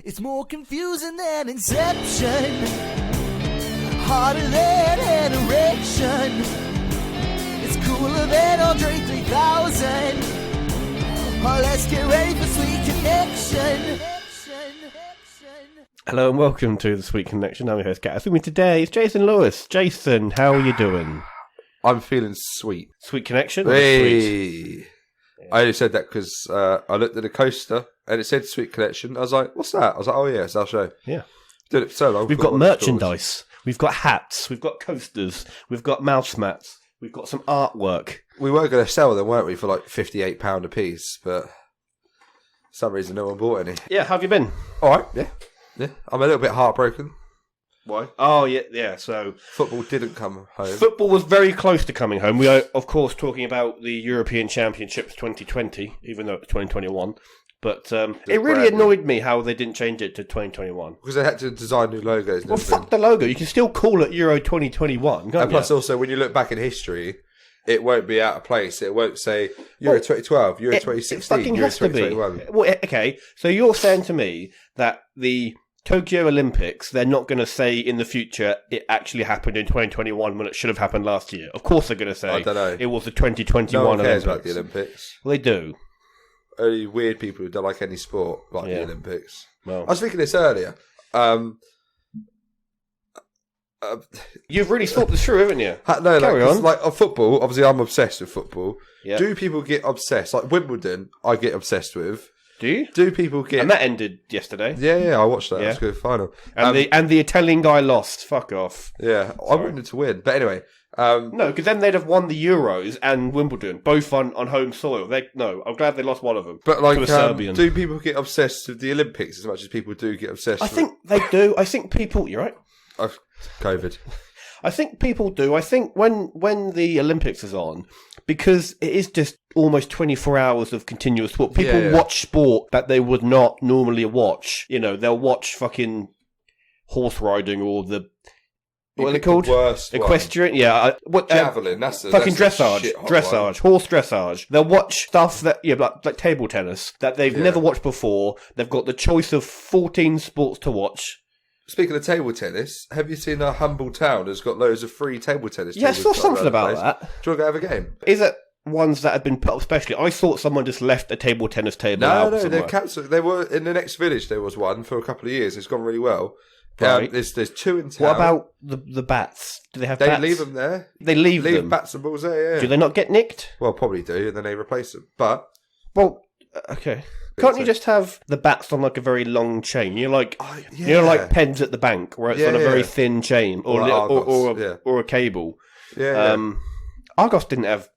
It's more confusing than Inception, harder than an erection. It's cooler than Andre 3000. Oh, let's get ready for Sweet Connection. Hello and welcome to the Sweet Connection. I'm your host, Gareth. With me today is Jason Lewis. Jason, how are you doing? I'm feeling sweet. Sweet Connection? Hey. Sweet? I only said that because I looked at the coaster and it said Sweet Connection. I was like, what's that? I was like, oh yeah, it's our show. Yeah. Did it for so long. We've got merchandise. We've got hats. We've got coasters. We've got mouse mats. We've got some artwork. We were going to sell them, weren't we, for like £58 a piece, but for some reason no one bought any. Yeah, how have you been? All right, yeah. I'm a little bit heartbroken. Why? Oh, yeah, so... Football didn't come home. Football was very close to coming home. We are, of course, talking about the European Championships 2020, even though it's 2021. But it really annoyed me how they didn't change it to 2021. Because they had to design new logos. Well, fuck the logo. You can still call it Euro 2021, can't and plus, also, when you look back in history, it won't be out of place. It won't say Euro 2012, Euro 2016, Euro 2021. Well, okay, so you're saying to me that the Tokyo Olympics, they're not going to say in the future it actually happened in 2021 when it should have happened last year. Of course they're going to say I don't know. It was the 2021 no one cares Olympics. about the Olympics. Well, they do. Only weird people who don't like any sport like the Olympics. Well, I was thinking this earlier. You've really thought this through, haven't you? Carry on. Like football, obviously I'm obsessed with football. Yeah. Do people get obsessed? Like Wimbledon, I get obsessed with. Do you? Do people get... And that ended yesterday. Yeah, I watched that. Yeah. It was a good final. And the Italian guy lost. Fuck off. Yeah, Sorry. I wanted to win. But anyway... no, because then they'd have won the Euros and Wimbledon, both on home soil. I'm glad they lost one of them. But like, to a Serbian. Do people get obsessed with the Olympics as much as people do get obsessed with... I think they do. I think people... You're right. COVID. I think people do. I think when the Olympics is on, because it is just almost 24 hours of continuous sport, people watch sport that they would not normally watch. You know, they'll watch fucking horse riding or the... What are they called? Equestrian? Yeah. Javelin. That's fucking that's dressage. Horse dressage. They'll watch stuff that, like table tennis, that they've never watched before. They've got the choice of 14 sports to watch. Speaking of table tennis, have you seen our humble town has got loads of free table tennis? Yeah, I saw something about that. Do you want to go have a game? Is it ones that have been put up specially? I thought someone just left a table tennis table out somewhere. They're cancelled. They were in the next village. There was one for a couple of years. It's gone really well. Right. There's two in town. What about the bats? Do they have bats? They leave them there. They leave them? Bats and balls there, yeah. Do they not get nicked? Well, probably do, and then they replace them. But... Well, okay. Can't you just have the bats on like a very long chain? You know, like pens at the bank, where it's on a very thin chain, or a cable. Yeah. Argos didn't have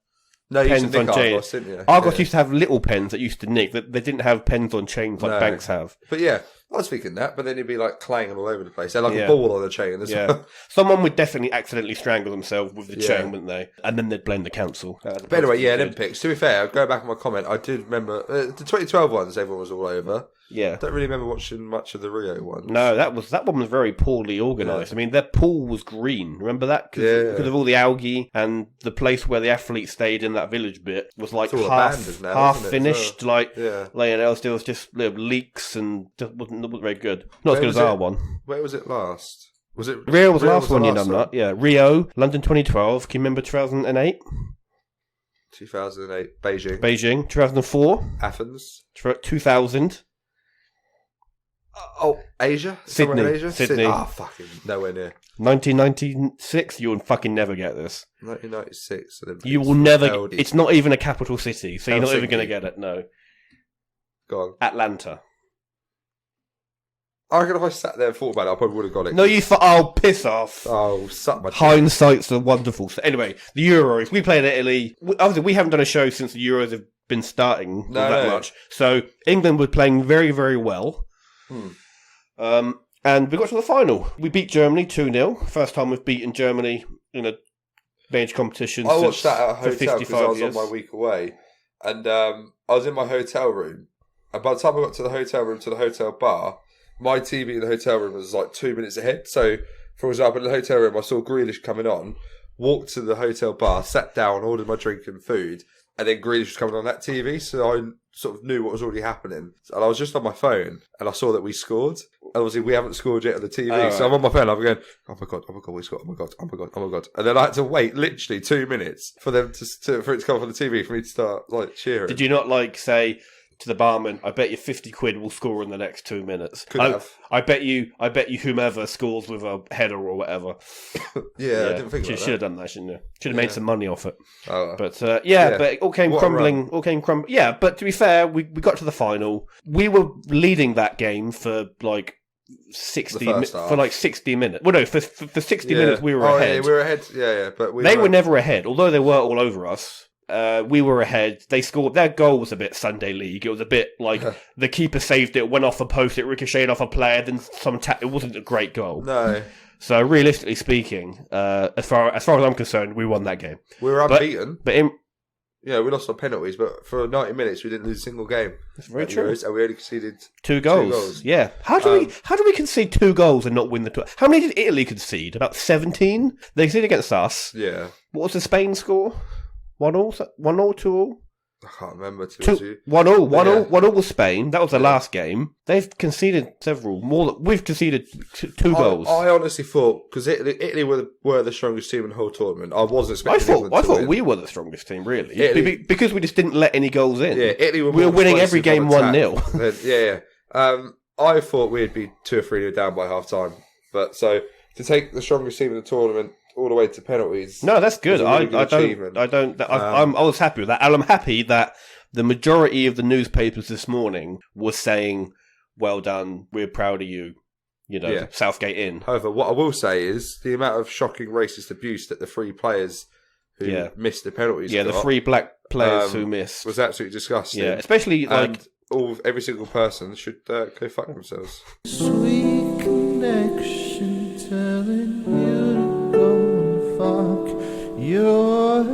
pens on chains. Argos used to have little pens that used to nick. They didn't have pens on chains like banks have. But yeah, I was thinking that, but then it'd be like clanging all over the place. They're like a ball on the chain as well. Someone would definitely accidentally strangle themselves with the chain, wouldn't they? And then they'd blame the council. But anyway, Olympics. To be fair, go back on my comment. I did remember the 2012 ones. Everyone was all over. Yeah, I don't really remember watching much of the Rio ones. No, that one was very poorly organised. I mean, their pool was green. Remember that? Because of all the algae, and the place where the athletes stayed in that village bit was like half finished. So, laying else there was just leaks and just wasn't very good. Not as good as our one. Where was it last? Was it Rio? Was last one? You know that? Yeah, Rio, London 2012. Can you remember 2008? 2008, Beijing. 2004, Athens. 2000. Asia? Sydney. Fucking nowhere near. 1996, you will fucking never get this. 1996. Olympics. You will never... It's not even a capital city, so you're not even going to get it, no. Go on. Atlanta. I reckon if I sat there and thought about it, I probably would have got it. No, oh, piss off. Oh, suck my dick. Hindsight's a wonderful... So anyway, the Euros. We played Italy. Obviously, we haven't done a show since the Euros have been starting much. So England were playing very, very well. And we got to the final. We beat Germany 2-0. First time we've beaten Germany in a major competition. I watched that at a hotel because I was on my week away. And I was in my hotel room. And by the time I got to the hotel room, to the hotel bar, my TV in the hotel room was like 2 minutes ahead. So, for example, in the hotel room, I saw Grealish coming on, walked to the hotel bar, sat down, ordered my drink and food, and then Grealish was coming on that TV, so I sort of knew what was already happening. And I was just on my phone, and I saw that we scored. And obviously, we haven't scored yet on the TV, so I'm on my phone, I'm going, oh my god, we scored, oh my god. And then I had to wait literally 2 minutes for them for it to come up on the TV for me to start like cheering. Did you not like say to the barman, I bet you 50 quid will score in the next 2 minutes? I bet you whomever scores with a header or whatever. Yeah, I didn't think about that. Should have done that, shouldn't you? Should have made some money off it. But but it all came crumbling. Yeah, but to be fair, we got to the final. We were leading that game for like 60 minutes. Well, no, for 60 minutes we were ahead. Yeah, we were ahead. Yeah, but they were never ahead, although they were all over us. We were ahead. They scored. Their goal was a bit Sunday League. It was a bit like the keeper saved it, went off a post, it ricocheted off a player, then it wasn't a great goal. No. So realistically speaking, as far as I'm concerned, we won that game. We were unbeaten. But we lost on penalties, but for 90 minutes we didn't lose a single game. That's very true. And we only conceded two goals. Yeah. How do we concede 2 goals and not win the tour? How many did Italy concede? About 17. They conceded against us. Yeah. What was the Spain score? 1-1, 2-1? I can't remember. 1-1 was Spain. That was the last game. They've conceded several more. We've conceded 2 goals. I honestly thought, because Italy were the strongest team in the whole tournament. I wasn't expecting. I thought we were the strongest team, really, because we just didn't let any goals in. Yeah, Italy we were winning every game 1-0. Yeah. I thought we'd be 2 or 3 down by half time. But so to take the strongest team in the tournament all the way to penalties. No, that's good. I was happy with that. And I'm happy that the majority of the newspapers this morning were saying, well done, we're proud of you, Southgate in. However, what I will say is the amount of shocking racist abuse that the 3 players who missed the penalties the 3 black players who missed. Was absolutely disgusting. Yeah, especially every single person should go fuck themselves. Sweet connection telling you to go and fuck yourself.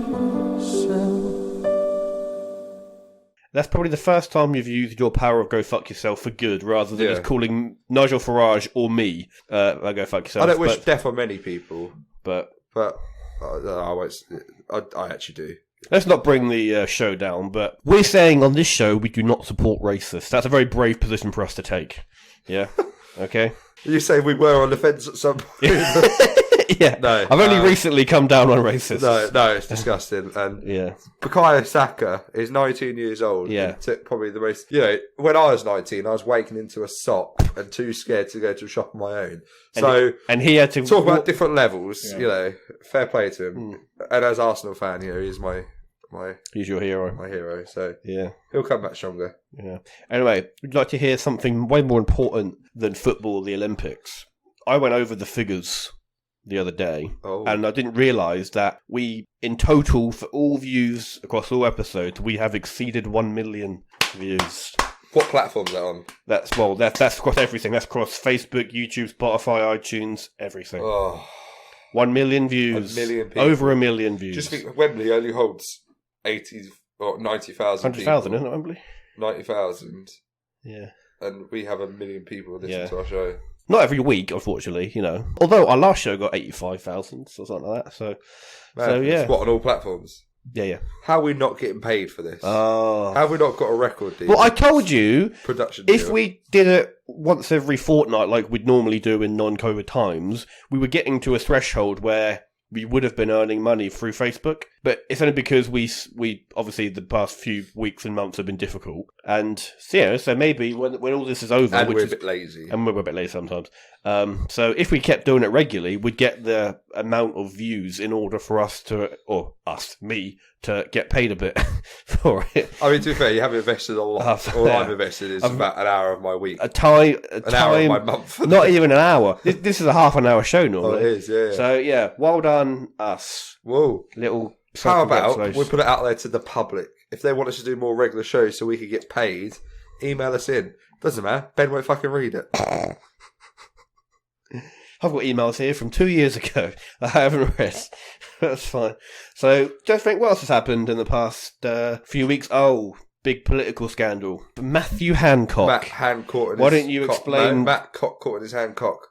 That's probably the first time you've used your power of go fuck yourself for good, rather than just calling Nigel Farage or me go fuck yourself. I don't wish death on many people, but I actually do. Let's not bring the show down, but we're saying on this show we do not support racists. That's a very brave position for us to take. Yeah? Okay? You say we were on the fence at some point. Yeah. No. I've only recently come down on racists. No, it's disgusting. And Bukayo Saka is 19 years old. Yeah. Probably the most... when I was 19, I was waking into a sock and too scared to go to a shop on my own. And he had to... Talk about different levels, fair play to him. And as Arsenal fan, he's he's your hero. My hero, so he'll come back stronger. Yeah. Anyway, we'd like to hear something way more important than football, the Olympics. I went over the figures the other day, and I didn't realise that we, in total, for all views across all episodes, we have exceeded 1 million views. What platform is that on? That's across everything. That's across Facebook, YouTube, Spotify, iTunes, everything. 1 million views. 1 million people. Over 1 million views. Just think Wembley only holds 80 or 90,000 100,000, isn't it, Wembley? 90,000. Yeah. And we have 1 million people listening to our show. Not every week, unfortunately, Although our last show got 85,000 or something like that. So it's what, on all platforms? Yeah. How are we not getting paid for this? How have we not got a record deal? Well, I told you, production if we did it once every fortnight like we'd normally do in non-COVID times, we were getting to a threshold where we would have been earning money through Facebook. But it's only because we obviously the past few weeks and months have been difficult. And so maybe when all this is over... And we're a bit lazy. And we're a bit lazy sometimes. So if we kept doing it regularly, we'd get the amount of views in order for us to get paid a bit for it. I mean, to be fair, you haven't invested a lot. All I've invested is about an hour of my week. An hour of my month. Not even an hour. This is a half an hour show normally. Oh, it is, yeah. So, well done, us. Whoa. How about we put it out there to the public? If they want us to do more regular shows so we can get paid, email us in. Doesn't matter. Ben won't fucking read it. I've got emails here from 2 years ago I haven't read. That's fine. So, just think what else has happened in the past few weeks. Oh, big political scandal. Matthew Hancock. Matt Hancock. Why don't you explain... Matt caught in his Hancock.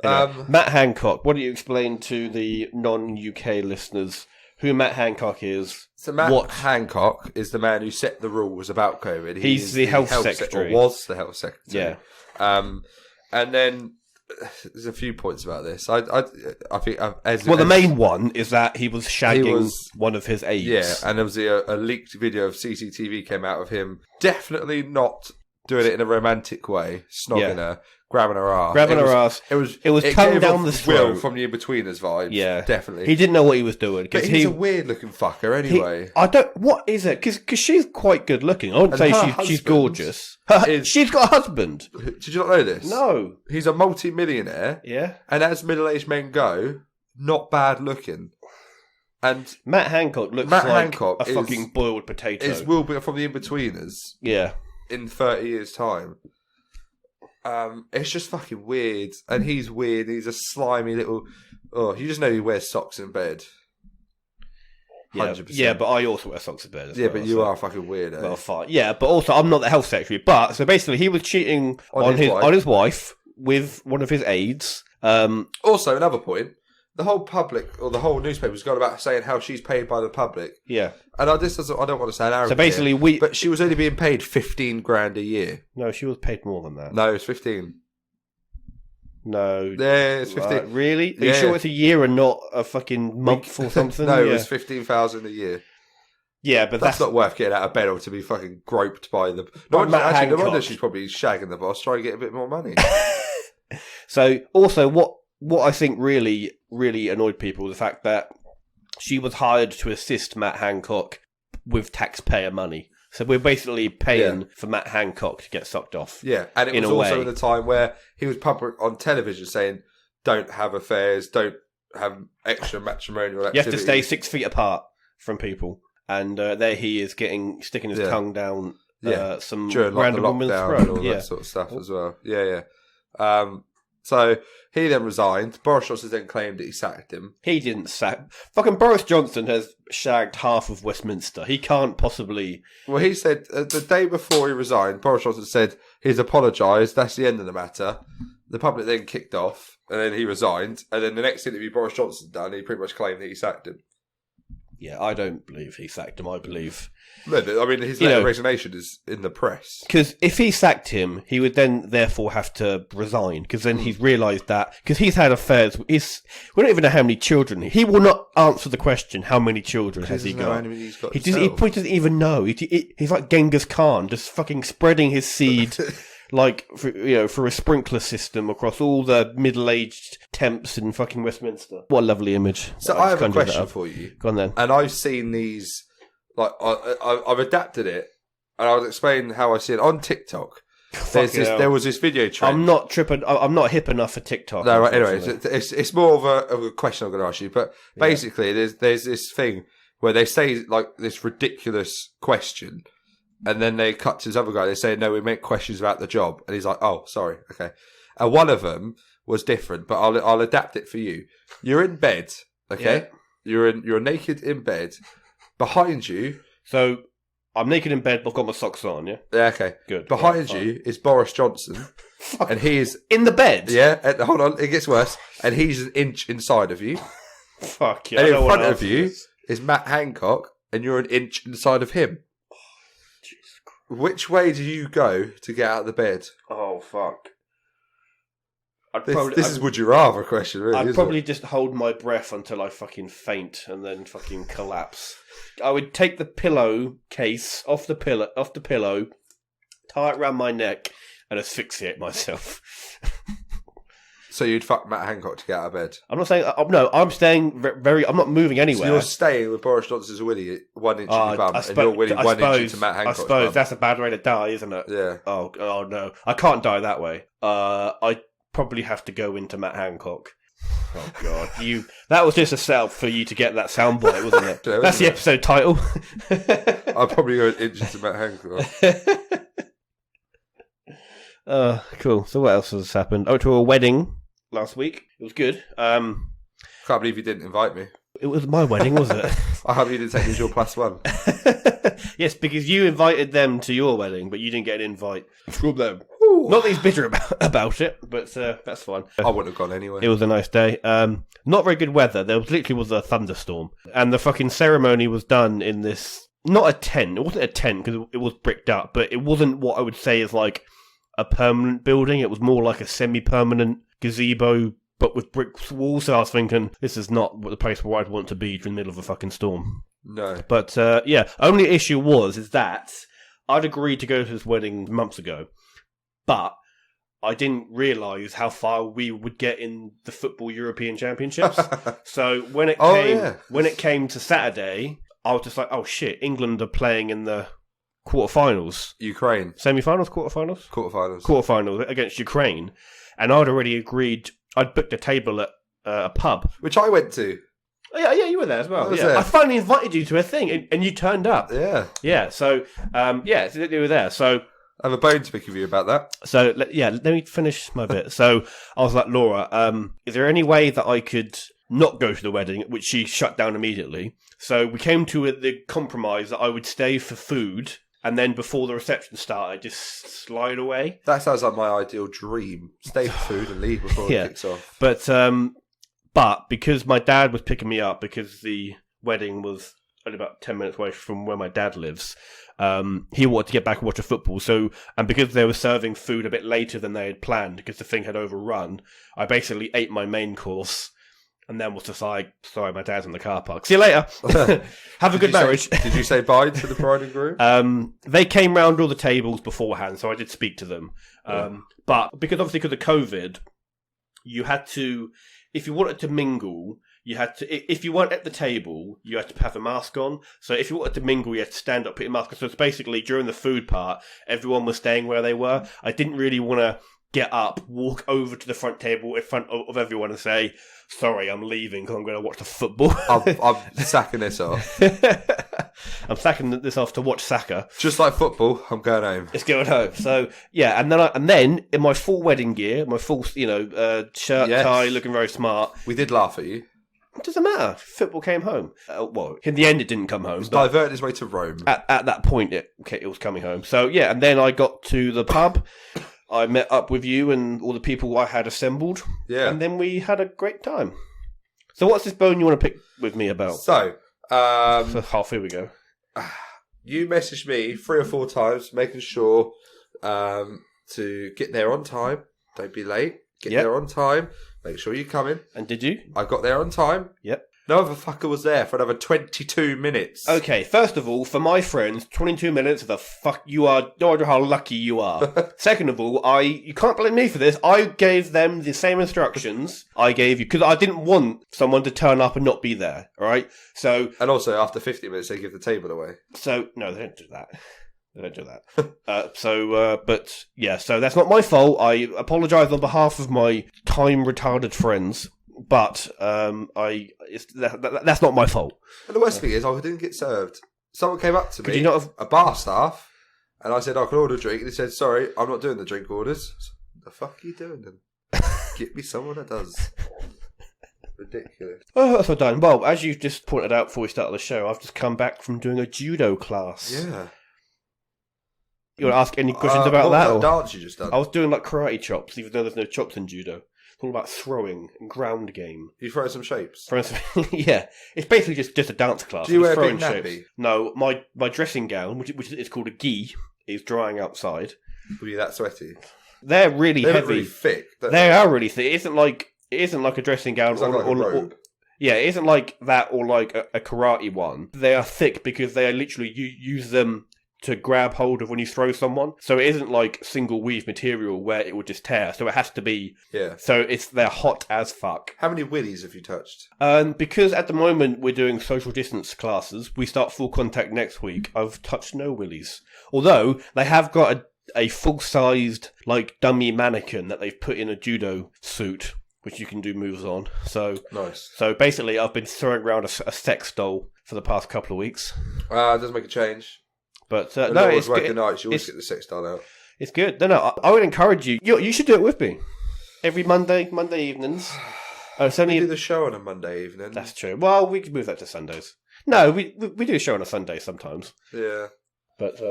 Anyway, Matt Hancock, why don't you explain to the non-UK listeners who Matt Hancock is. So Matt Hancock is the man who set the rules about COVID. He's the health secretary. Or was the health secretary. Yeah. And then there's a few points about this. I think... the main one is that he was shagging one of his aides. Yeah, and there was a leaked video of CCTV came out of him. Definitely not doing it in a romantic way, snogging her. Grabbing her ass. It was tongue down the throat. Will from the In-Betweeners vibes. Yeah. Definitely. He didn't know what he was doing. But he's a weird looking fucker anyway. What is it? Because she's quite good looking. I wouldn't say she's gorgeous. She's got a husband. Did you not know this? No. He's a multi-millionaire. Yeah. And as middle-aged men go, not bad looking. And Matt Hancock looks like a fucking boiled potato. It will be from the In-Betweeners. Yeah. In 30 years' time. It's just fucking weird. And he's weird. He's a slimy little... Oh, you just know he wears socks in bed. 100%. Yeah, but I also wear socks in bed as well. But you are a fucking weirdo. Well, fine. Yeah, but also I'm not the health secretary. But, so basically he was cheating on his wife with one of his aides. Also, another point. The whole public, or the whole newspaper's gone about saying how she's paid by the public. Yeah. And I don't want to sound arrogant. So basically but she was only being paid 15 grand a year. No, she was paid more than that. No, it was 15. No. Yeah, it's 15. Really? Are you sure it's a year and not a fucking month or something? No, it was 15,000 a year. Yeah, but that's not worth getting out of bed or to be fucking groped by the... No wonder she's probably shagging the boss, trying to get a bit more money. So, also, what I think really, really annoyed people was the fact that she was hired to assist Matt Hancock with taxpayer money. So we're basically paying for Matt Hancock to get sucked off. Yeah, and it was also in a time where he was public on television saying, don't have affairs, don't have extra matrimonial activity. You have to stay 6 feet apart from people. And there he is sticking his tongue down some during random woman's throat. And all that sort of stuff as well. Yeah. So he then resigned. Boris Johnson then claimed that he sacked him. He didn't sack. Fucking Boris Johnson has shagged half of Westminster. He can't possibly. Well, he said the day before he resigned, Boris Johnson said he's apologised. That's the end of the matter. The public then kicked off, and then he resigned. And then the next interview Boris Johnson done, he pretty much claimed that he sacked him. Yeah, I don't believe he sacked him. I believe... No, I mean, his letter of resignation is in the press. Because if he sacked him, he would then therefore have to resign. Because then he's realised that... Because he's had affairs... We don't even know how many children... He will not answer the question, how many children has he got? He doesn't even know. He's like Genghis Khan, just fucking spreading his seed... Like, for a sprinkler system across all the middle-aged temps in fucking Westminster. What a lovely image. So I have a question for you. Go on then. And I've seen these, like, I've adapted it, and I'll explain how I see it on TikTok. There was this video trend. I'm not hip enough for TikTok. No, right, anyway, it's more of a question I'm going to ask you. But basically, there's this thing where they say, like, this ridiculous question, and then they cut to this other guy. They say, no, we make questions about the job. And he's like, oh, sorry. Okay. And one of them was different, but I'll adapt it for you. You're in bed. Okay. Yeah. You're naked in bed. Behind you. So I'm naked in bed, but I've got my socks on. Yeah. Yeah. Okay. Good. Behind you is Boris Johnson. And he is in the bed. Yeah. And, hold on. It gets worse. And he's an inch inside of you. Fuck yeah. And in front of you is Matt Hancock, and you're an inch inside of him. Which way do you go to get out of the bed? Oh, fuck. This is would you rather question, really. I'd probably just hold my breath until I fucking faint and then fucking collapse. I would take the pillow case off the pillow, tie it around my neck, and asphyxiate myself. So you'd fuck Matt Hancock to get out of bed? I'm not saying... No, I'm staying very... I'm not moving anywhere. So you're staying with Boris Johnson's willy 1 inch in your bum, and you're willy 1 inch into Matt Hancock's bum. I suppose that's a bad way to die, isn't it? Yeah. Oh no. I can't die that way. I probably have to go into Matt Hancock. Oh, God. That was just a setup for you to get that soundbite, wasn't it? Yeah, that's the episode title. I'll probably go an inch into Matt Hancock. Cool. So what else has happened? I went to a wedding last week. It was good. Can't believe you didn't invite me. It was my wedding, was it? I hope you didn't take me as your +1. Yes, because you invited them to your wedding, but you didn't get an invite from them. Not that he's bitter about it, but that's fine. I wouldn't have gone anyway. It was a nice day. Not very good weather. There was a thunderstorm. And the fucking ceremony was done in this, not a tent. It wasn't a tent because it was bricked up, but it wasn't what I would say is like a permanent building. It was more like a semi-permanent gazebo, but with brick walls. So I was thinking, this is not the place where I'd want to be in the middle of a fucking storm. No. But only issue is that I'd agreed to go to this wedding months ago, but I didn't realise how far we would get in the football European Championships. So when it came to Saturday, I was just like, oh shit, England are playing in the quarterfinals. Ukraine. Semi-finals, quarterfinals? Quarterfinals against Ukraine. And I'd already agreed, I'd booked a table at a pub. Which I went to. Yeah, you were there as well. I finally invited you to a thing, and you turned up. Yeah. Yeah, so, you were there. So I have a bone to pick with you about that. So, let me finish my bit. So I was like, Laura, is there any way that I could not go to the wedding, which she shut down immediately? So we came to the compromise that I would stay for food, and then before the reception started, just slide away. That sounds like my ideal dream. Stay for food and leave before it kicks off. But because my dad was picking me up, because the wedding was only about 10 minutes away from where my dad lives, he wanted to get back and watch the football. So, and because they were serving food a bit later than they had planned, because the thing had overrun, I basically ate my main course and then was just like, sorry, my dad's in the car park. See you later. Have a good marriage. Did you say bye to the bride and groom? They came round all the tables beforehand, so I did speak to them. But because of COVID, you had to, if you wanted to mingle, you had to, if you weren't at the table, you had to have a mask on. So if you wanted to mingle, you had to stand up, put your mask on. So it's basically, during the food part, everyone was staying where they were. I didn't really want to get up, walk over to the front table in front of everyone and say, sorry, I'm leaving because I'm going to watch the football. I'm sacking this off. I'm sacking this off to watch Saka. Just like football, I'm going home. It's going home. So, yeah, and then in my full wedding gear, my full, shirt, tie, looking very smart. We did laugh at you. It doesn't matter. Football came home. In the end, it didn't come home. It diverted his way to Rome. At that point, it was coming home. So, yeah, and then I got to the pub. I met up with you and all the people I had assembled. Yeah. And then we had a great time. So what's this bone you want to pick with me about? So halfway we go. You messaged me 3 or 4 times, making sure to get there on time. Don't be late. Get there on time. Make sure you come in. And did you? I got there on time. Yep. No other fucker was there for another 22 minutes. Okay, first of all, for my friends, 22 minutes, the fuck you are. Don't know how lucky you are. Second of all, you can't blame me for this. I gave them the same instructions I gave you, because I didn't want someone to turn up and not be there, alright? So... And also, after 50 minutes, they give the table away. So, no, they don't do that. They don't do that. So that's not my fault. I apologise on behalf of my time-retarded friends. But that's not my fault. And the worst thing is, I didn't get served. Someone came up to me, you not have... a bar staff, and I said, I can order a drink. And he said, sorry, I'm not doing the drink orders. What the fuck are you doing then? Get me someone that does. Ridiculous. Oh, that's all done. Well, as you just pointed out before we started the show, I've just come back from doing a judo class. Yeah. You want to ask any questions about that? What dance you just done? I was doing like karate chops, even though there's no chops in judo. All about throwing and ground game. You throw some shapes? Yeah. It's basically just a dance class. Do you wear a big nappy? Shapes. No, my dressing gown, which is called a gi, is drying outside. Were you that sweaty? They're really heavy. They're really thick. They are really thick. It isn't like a dressing gown. It's like a robe. Yeah, it isn't like that or like a karate one. They are thick because they are literally, you use them to grab hold of when you throw someone. So it isn't like single weave material where it would just tear. So it has to be... Yeah. So they're hot as fuck. How many willies have you touched? Because at the moment we're doing social distance classes, we start full contact next week. I've touched no willies. Although they have got a full-sized like dummy mannequin that they've put in a judo suit, which you can do moves on. So nice. So basically I've been throwing around a sex doll for the past couple of weeks. It doesn't make a change. But no, it's working nights. You always get the sex doll out. It's good. No, I would encourage you. You should do it with me every Monday evenings. It's only do the show on a Monday evening. That's true. Well, we could move that to Sundays. No, we do a show on a Sunday sometimes. Yeah, but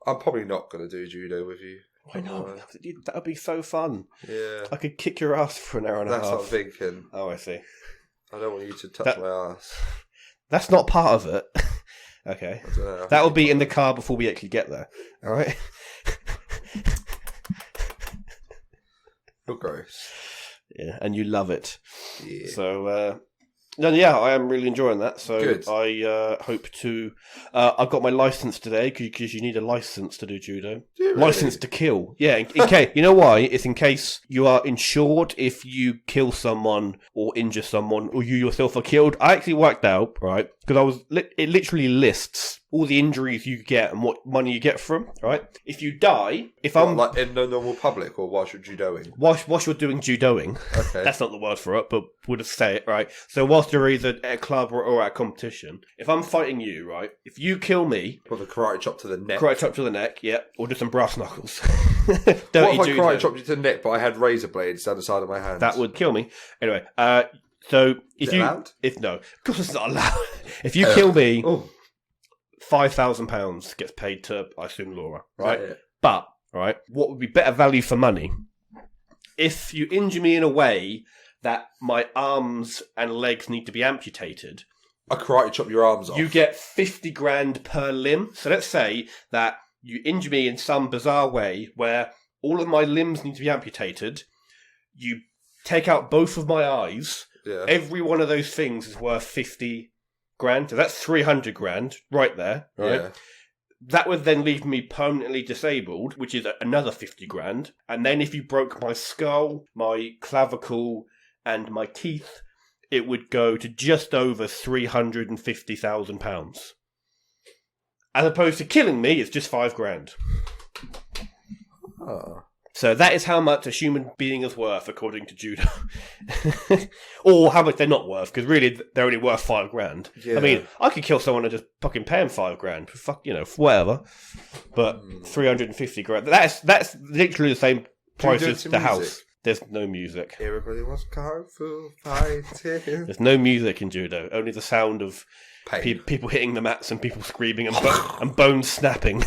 I'm probably not going to do judo with you. Why not? That would be so fun. Yeah. I could kick your ass for an hour and a half. That's what I'm thinking. Oh, I see. I don't want you to touch my ass. That's not part of it. Okay. That will be in the car before we actually get there. All right? You're gross. Yeah, and you love it. Yeah. So, I am really enjoying that. So good. I hope to... I've got my license today, because you need a license to do judo. Do you really? License to kill. Yeah, in case... You know why? It's in case you are insured if you kill someone or injure someone, or you yourself are killed. I actually worked out, right? Because it literally lists all the injuries you get and what money you get from, right? If you die, I'm... Like in the normal public, or whilst you're judoing? Whilst you're doing judoing. Okay. That's not the word for it, but we'll just say it, right? So whilst you're either at a club or at a competition, if I'm fighting you, right? If you kill me... With a karate chop to the neck. Karate chop to the neck, yeah. Or just some brass knuckles. What if I karate chopped you to the neck, but I had razor blades down the side of my hands? That would kill me. Anyway, so if you... allowed? No, of course it's not allowed. If you kill me... £5,000 gets paid to, I assume, Laura, right? Yeah. But, right, what would be better value for money? If you injure me in a way that my arms and legs need to be amputated, I karate chop your arms off. you get 50 grand per limb. So let's say that you injure me in some bizarre way where all of my limbs need to be amputated. You take out both of my eyes. Yeah. Every one of those things is worth 50 grand. So that's 300 grand right there. Right. Yeah. That would then leave me permanently disabled, which is another 50 grand. And then if you broke my skull, my clavicle, and my teeth, it would go to just over £350,000. As opposed to killing me, it's just 5 grand. Oh. So that is how much a human being is worth, according to judo. Or how much they're not worth, because really they're only worth 5 grand. Yeah. I mean, I could kill someone and just fucking pay them 5 grand. Whatever. But 350 grand. That's literally the same price as the house. There's no music. Everybody was kung fu fighting. There's no music in judo. Only the sound of people hitting the mats and people screaming and bones snapping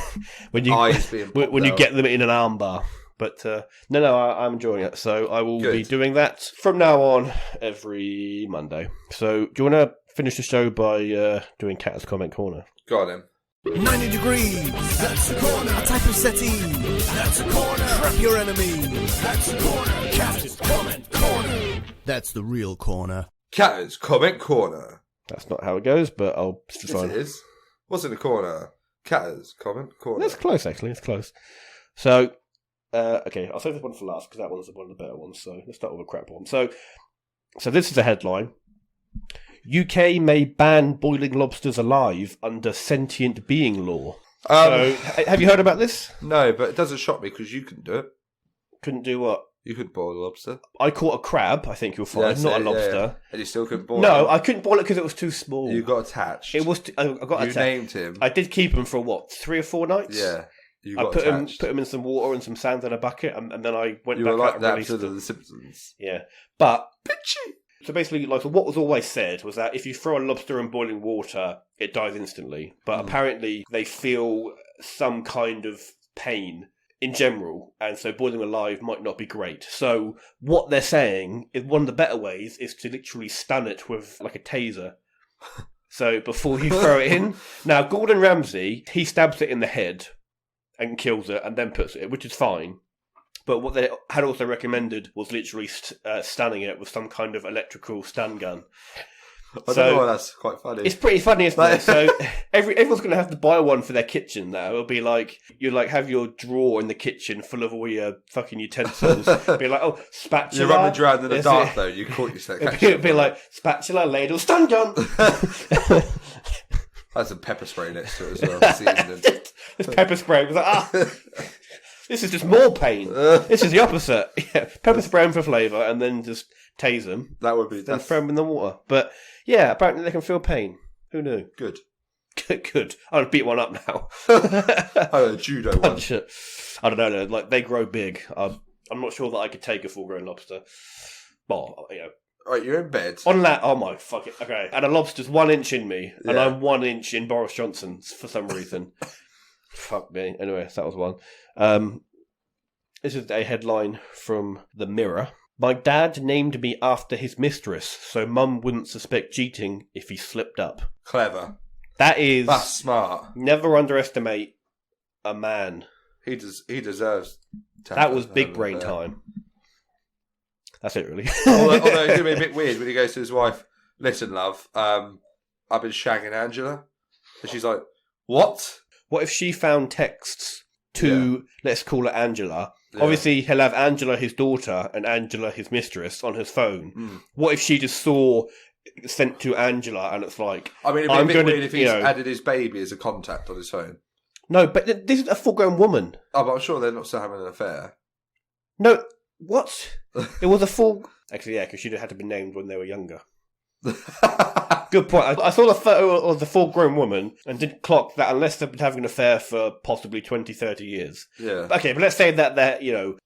when you get them in an armbar. But I'm enjoying it. So I will be doing that from now on every Monday. So do you want to finish the show by doing Cat's Comment Corner? Go on then. 90 degrees, that's a corner. A type of settee, that's a corner. Prep your enemy, that's a corner. Cat's Comment Corner. That's the real corner. Cat's Comment Corner. That's not how it goes, but I'll... Yes, it is. What's in the corner? Cat's Comment Corner. That's close, actually. It's close. So... okay, I'll save this one for last because that one's one of the better ones. So let's start with a crap one. So this is a headline: UK may ban boiling lobsters alive under sentient being law. So have you heard about this? No, but it doesn't shock me because you couldn't do it. Couldn't do what? You could boil a lobster. I caught a crab. I think you'll find not a lobster. Yeah. And you still couldn't boil. No, I couldn't boil it because it was too small. You got attached. It was. I got attached. You named him. I did keep him for 3 or 4 nights. Yeah. I put him in some water and some sand in a bucket, and then I went back out and released him. The Simpsons. Yeah, but Pitchy. So basically, so what was always said was that if you throw a lobster in boiling water, it dies instantly. But apparently, they feel some kind of pain in general, and so boiling alive might not be great. So what they're saying is one of the better ways is to literally stun it with like a taser. So before you throw it in, now Gordon Ramsay, he stabs it in the head and kills it and then puts it in, which is fine. But what they had also recommended was literally stunning it with some kind of electrical stun gun. I don't know why that's quite funny. It's pretty funny, isn't it? So everyone's going to have to buy one for their kitchen now. It'll be like, you have your drawer in the kitchen full of all your fucking utensils. Be like, oh, spatula. You're rummaging around in the dark, though. You caught yourself. It'll be like, spatula, ladle, stun gun. That's some pepper spray next to it as well. This pepper spray was like, this is just more pain. This is the opposite. Yeah, pepper spray them for flavour and then just tase them. That would be... Then throw them in the water. But yeah, apparently they can feel pain. Who knew? Good. Good. I'm going to beat one up now. A judo punch one. It. I don't know. Like, they grow big. I'm not sure that I could take a full-grown lobster. Well, Right, you're in bed. On that, oh my fuck it. Okay. And a lobster's 1 inch in me, and I'm 1 inch in Boris Johnson for some reason. Fuck me. Anyway, that was one. This is a headline from The Mirror. My dad named me after his mistress, so Mum wouldn't suspect cheating if he slipped up. Clever. That's smart. Never underestimate a man. He deserves. That was big brain time. That's it, really. although it's going to be a bit weird when he goes to his wife. Listen, love. I've been shagging Angela, and she's like, "What? What if she found texts to let's call it Angela?" Yeah. Obviously, he'll have Angela, his daughter, and Angela, his mistress, on his phone. Mm. What if she just saw sent to Angela, and it's like, I mean, it'd be a bit weird if he's added his baby as a contact on his phone. No, but this is a full-grown woman. Oh, but I'm sure they're not still having an affair. No, what? It was a full. Actually, yeah, because she'd have had to be named when they were younger. Good point. I saw the photo of the full-grown woman and didn't clock that unless they've been having an affair for possibly 20, 30 years. Yeah. Okay, but let's say that they're,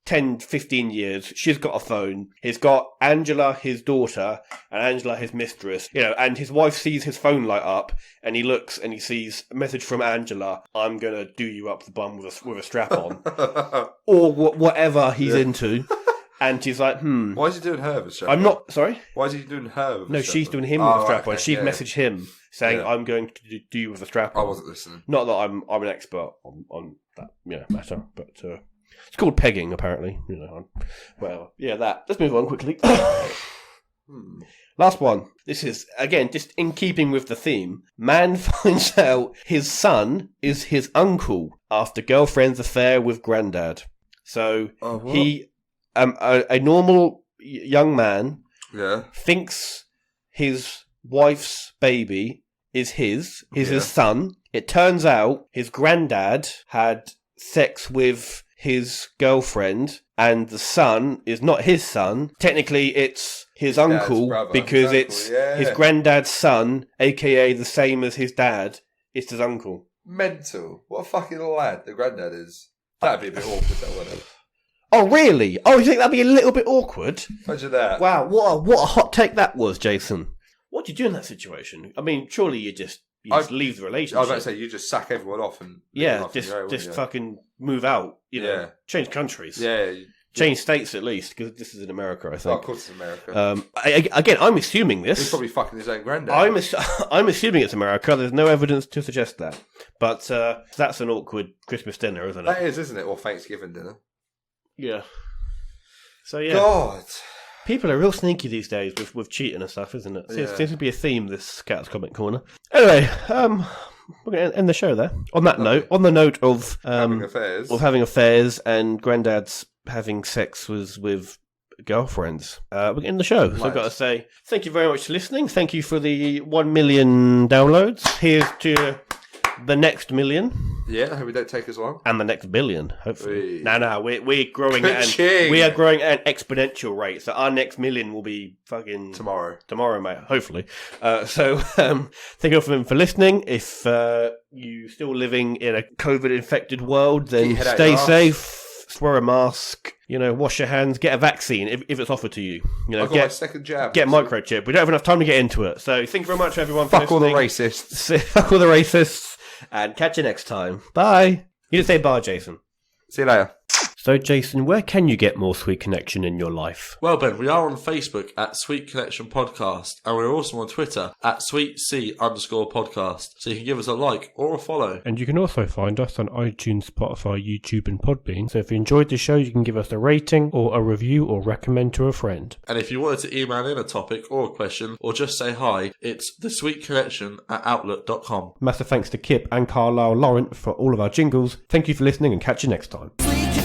10, 15 years. She's got a phone. He's got Angela, his daughter, and Angela, his mistress. And his wife sees his phone light up, and he looks and he sees a message from Angela, I'm going to do you up the bum with a strap on. Or whatever he's into. And she's like, Why is he doing her with a strap on? I'm not, sorry? Why is he doing her with a strap on? No, she's doing him with a strap on. She'd messaged him saying, I'm going to do you with a strap on. I wasn't listening. Not that I'm an expert on that matter, but it's called pegging, apparently. Whatever. Yeah, that. Let's move on quickly. Last one. This is, again, just in keeping with the theme. Man finds out his son is his uncle after girlfriend's affair with granddad. So he... a normal young man thinks his wife's baby is his son. It turns out his granddad had sex with his girlfriend, and the son is not his son. Technically, it's his uncle because it's his granddad's son, aka the same as his dad. It's his uncle. Mental. What a fucking lad the granddad is. That'd be a bit awkward, though, wouldn't it? Oh, really? Oh, you think that'd be a little bit awkward? Imagine that. Wow, what a hot take that was, Jason. What do you do in that situation? I mean, surely you just leave the relationship. I was about to say, you just sack everyone off and... just fucking move out, change countries. Yeah. Change states at least, because this is in America, I think. Oh, of course it's America. Again, I'm assuming this. He's probably fucking his own granddad. I'm assuming it's America. There's no evidence to suggest that. But that's an awkward Christmas dinner, isn't it? That is, isn't it? Or Thanksgiving dinner. Yeah. So, yeah. God. People are real sneaky these days with cheating and stuff, isn't it? It seems to be a theme, this Cat's Comment Corner. Anyway, we're going to end the show there. On that note, on the note of... having affairs. Of having affairs and granddad's having sex with girlfriends. We're getting the show. So I've got to say, thank you very much for listening. Thank you for the 1 million downloads. Here's to the next million. Yeah, I hope it don't take as long. And the next billion, hopefully. No, we're growing we are growing at an exponential rate. So our next million will be fucking tomorrow, mate. Hopefully. Thank you for listening. If you still living in a COVID infected world, then stay safe. Wear a mask. Wash your hands. Get a vaccine if it's offered to you. I've got my second jab. Get microchip. We don't have enough time to get into it. So thank you very much, everyone. Fuck all the racists. Fuck all the racists. And catch you next time. Bye. You didn't say bye, Jason. See you later. So, Jason, where can you get more Sweet Connection in your life? Well, Ben, we are on Facebook at Sweet Connection Podcast, and we're also on Twitter at SweetC_podcast. So you can give us a like or a follow. And you can also find us on iTunes, Spotify, YouTube, and Podbean. So if you enjoyed the show, you can give us a rating or a review or recommend to a friend. And if you wanted to email in a topic or a question or just say hi, it's thesweetconnection@outlook.com. Massive thanks to CIPP and Carlyle Laurent for all of our jingles. Thank you for listening and catch you next time. Connection.